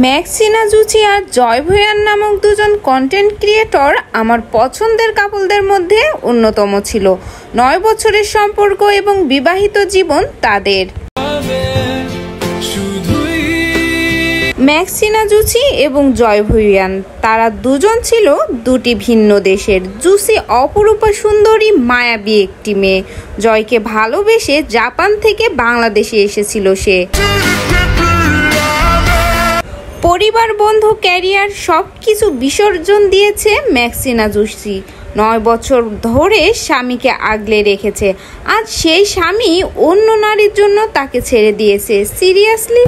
ম্যাক্সিনা জুচি আর জয় ভুঁইয়া নামক দুজন content creator আমার পছন্দের কাপলদের মধ্যে অন্যতম ছিল। 9 বছরের সম্পর্ক এবং বিবাহিত জীবন তাদের। ম্যাক্সিনা জুচি এবং জয় ভুঁইয়া তারা দুজন ছিল দুটি ভিন্ন দেশের। জুচি অপরূপা সুন্দরী মায়াবী একটি মেয়ে। জয়কে ভালোবেসে জাপান থেকে বাংলাদেশে এসেছিল সে। পরিবার, বন্ধু, ক্যারিয়ার সবকিছু বিসর্জন দিয়েছে ম্যাক্সিনা জুচি। 9 বছর ধরে স্বামীকে আগলে রেখেছে। আজ সেই স্বামী অন্য নারীর জন্য তাকে ছেড়ে দিয়েছে। সিরিয়াসলি?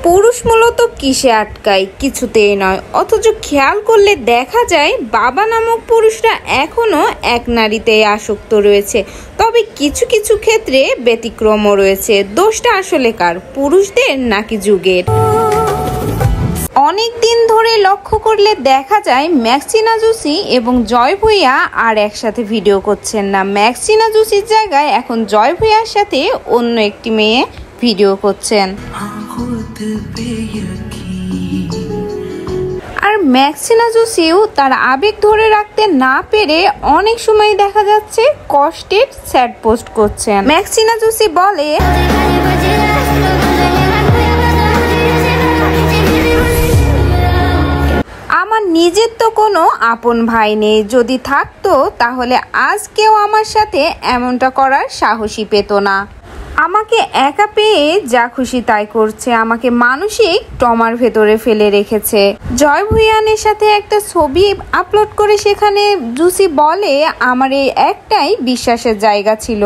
পুরুষ মূলত কিসে আটকায়? কিছুতেই নয়। অথচ খেয়াল করলে দেখা যায় বাবা নামক পুরুষরা এখনো এক নারীতেই আসক্ত রয়েছে। তবে কিছু কিছু ক্ষেত্রে ব্যতিক্রমও রয়েছে। দোষটা আসলে কার, পুরুষদের নাকি যুগের? অনেক দিন ধরে লক্ষ্য করলে দেখা যায় ম্যাক্সিনা জুচি এবং জয় ভুঁইয়া আর একসাথে ভিডিও করছেন না। ম্যাক্সিনা জুচির জায়গায় এখন জয় ভুঁইয়ার সাথে অন্য একটি মেয়ে ভিডিও করছেন। আর ম্যাক্সিনা জুচিও তার আবেগ ধরে রাখতে না পেরে অনেক সময় দেখা যাচ্ছে কষ্টের স্যাড পোস্ট করছেন। ম্যাক্সিনা জুচি বলে, আমার নিজের তো কোনো আপন ভাই নেই। যদি থাকতো তাহলে আজ কেউ আমার সাথে এমনটা করার সাহসী পেত না। আমাকে একা পেয়ে যা খুশি তাই করছে। আমাকে মানসিক ট্রমার ভেতরে ফেলে রেখেছে। জয় ভুঁইয়ানের সাথে একটা ছবি আপলোড করে সেখানে জুচি বলে, আমার এই একটাই বিশ্বাসের জায়গা ছিল,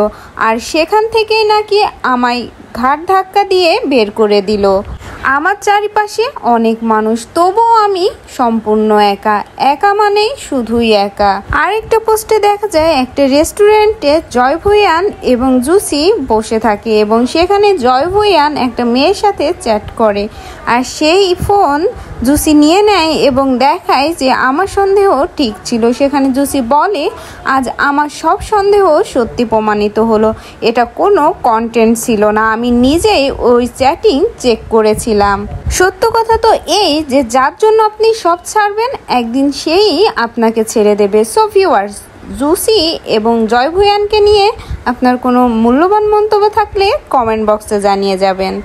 আর সেখান থেকেই নাকি আমায় ঘাট ধাক্কা দিয়ে বের করে দিল। আমার চারিপাশে অনেক মানুষ, তবুও আমি সম্পূর্ণ একা। একা মানেই শুধুই একা। আরেকটা পোস্টে দেখা যায় একটা রেস্টুরেন্টে জয় ভুঁইয়া এবং জুচি বসে থাকে এবং সেখানে জয় ভুঁইয়া একটা মেয়ের সাথে চ্যাট করে। আর সেই ফোন জুচি নিয়ে নেয় এবং দেখায় যে আমার সন্দেহ ঠিক ছিল। সেখানে জুচি বলে, আজ আমার সব সন্দেহ সত্যি প্রমাণিত হলো। এটা কোনো কন্টেন্ট ছিল না, আমি নিজেই ওই চ্যাটিং চেক করেছিলাম। সত্য কথা তো এই যে যার জন্য আপনি সব ছাড়বেন একদিন সেই আপনাকে ছেড়ে দেবে। সো ভিউয়ার্স, জুচি এবং জয় ভুঁইয়াকে নিয়ে আপনার কোনো মূল্যবান মন্তব্য থাকলে কমেন্ট বক্সে জানিয়ে যাবেন।